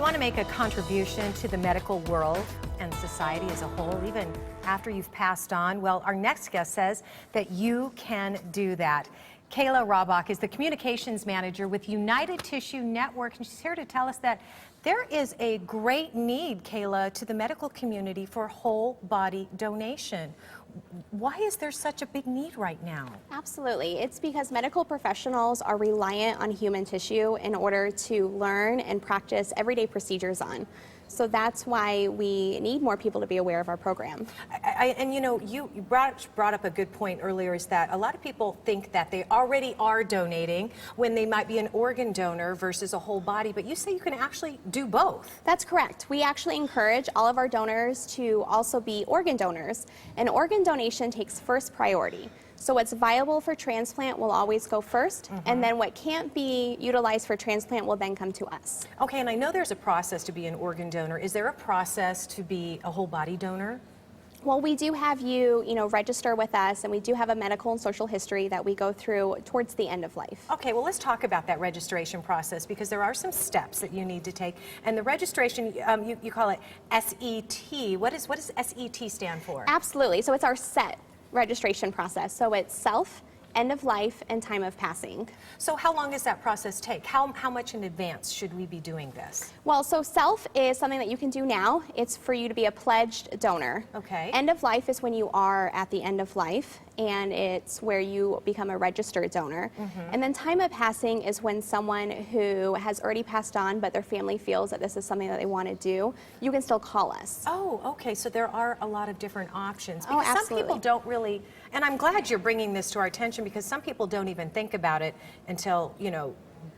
want to make a contribution to the medical world and society as a whole, even after you've passed on, well, our next guest says that you can do that. Kayla Robach is the communications manager with United Tissue Network, and she's here to tell us that there is a great need, Kayla, to the medical community for whole body donation. Why is there such a big need right now? Absolutely. It's because medical professionals are reliant on human tissue in order to learn and practice everyday procedures on. So that's why we need more people to be aware of our program. And you know, you brought up a good point earlier, is that a lot of people think that they already are donating when they might be an organ donor versus a whole body, but you say you can actually do both. That's correct. We actually encourage all of our donors to also be organ donors, and organ donation takes first priority. So what's viable for transplant will always go first, and then what can't be utilized for transplant will then come to us. Okay, and I know there's a process to be an organ donor. Is there a process to be a whole body donor? Well, we do have you, register with us, and we do have a medical and social history that we go through towards the end of life. Okay, well, let's talk about that registration process, because there are some steps that you need to take. And the registration, you call it SET. What does SET stand for? Absolutely. So it's our SET registration process. So it's self, end of life, and time of passing. So how long does that process take? How much in advance should we be doing this? Well, so self is something that you can do now. It's for you to be a pledged donor. Okay. End of life is when you are at the end of life, and it's where you become a registered donor. And then time of passing is when someone who has already passed on, but their family feels that this is something that they want to do, you can still call us. Oh, okay, so there are a lot of different options. Oh, Because some absolutely. people don't really, and I'm glad you're bringing this to our attention, because some people don't even think about it until,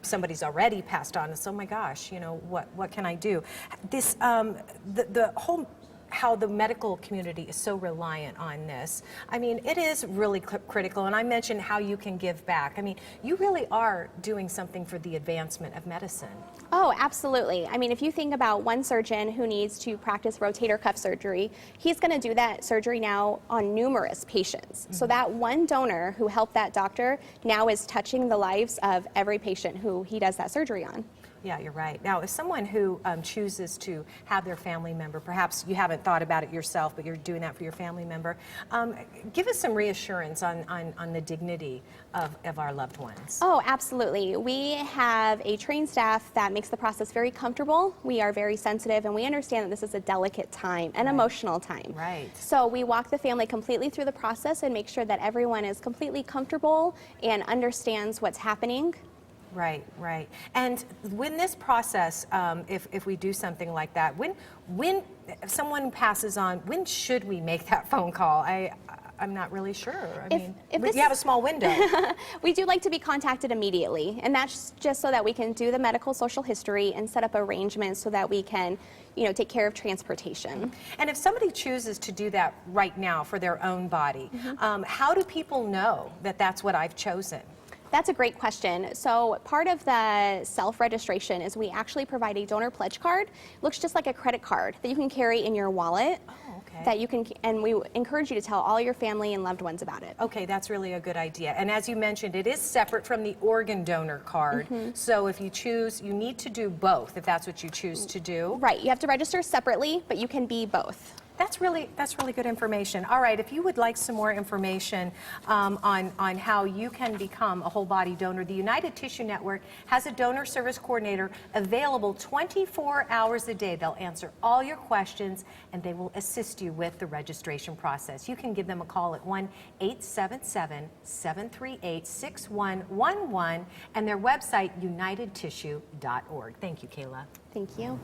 somebody's already passed on. It's, oh my gosh, what can I do? This, the whole, how the medical community is so reliant on this. I mean, it is really critical, and I mentioned how you can give back. I mean, you really are doing something for the advancement of medicine. Oh, absolutely. I mean, if you think about one surgeon who needs to practice rotator cuff surgery, he's going to do that surgery now on numerous patients. So that one donor who helped that doctor now is touching the lives of every patient who he does that surgery on. Yeah, you're right. Now, if someone who chooses to have their family member, perhaps you haven't thought about it yourself, but you're doing that for your family member, give us some reassurance on the dignity of our loved ones. Oh, absolutely. We have a trained staff that makes the process very comfortable. We are very sensitive, and we understand that this is a delicate time, an emotional time. Right. So we walk the family completely through the process and make sure that everyone is completely comfortable and understands what's happening. Right, right. And when this process, if we do something like that, when someone passes on, when should we make that phone call? I'm not really sure. I mean, you have a small window. We do like to be contacted immediately, and that's just so that we can do the medical social history and set up arrangements so that we can, take care of transportation. And if somebody chooses to do that right now for their own body, how do people know that that's what I've chosen? That's a great question. So part of the self-registration is we actually provide a donor pledge card. It looks just like a credit card that you can carry in your wallet. Oh, okay. That you can, and we encourage you to tell all your family and loved ones about it. Okay, that's really a good idea. And as you mentioned, it is separate from the organ donor card. So if you choose, you need to do both if that's what you choose to do. Right, you have to register separately, but you can be both. That's really good information. All right, if you would like some more information on how you can become a whole body donor, the United Tissue Network has a donor service coordinator available 24 hours a day. They'll answer all your questions, and they will assist you with the registration process. You can give them a call at 1-877-738-6111 and their website, unitedtissue.org. Thank you, Kayla. Thank you.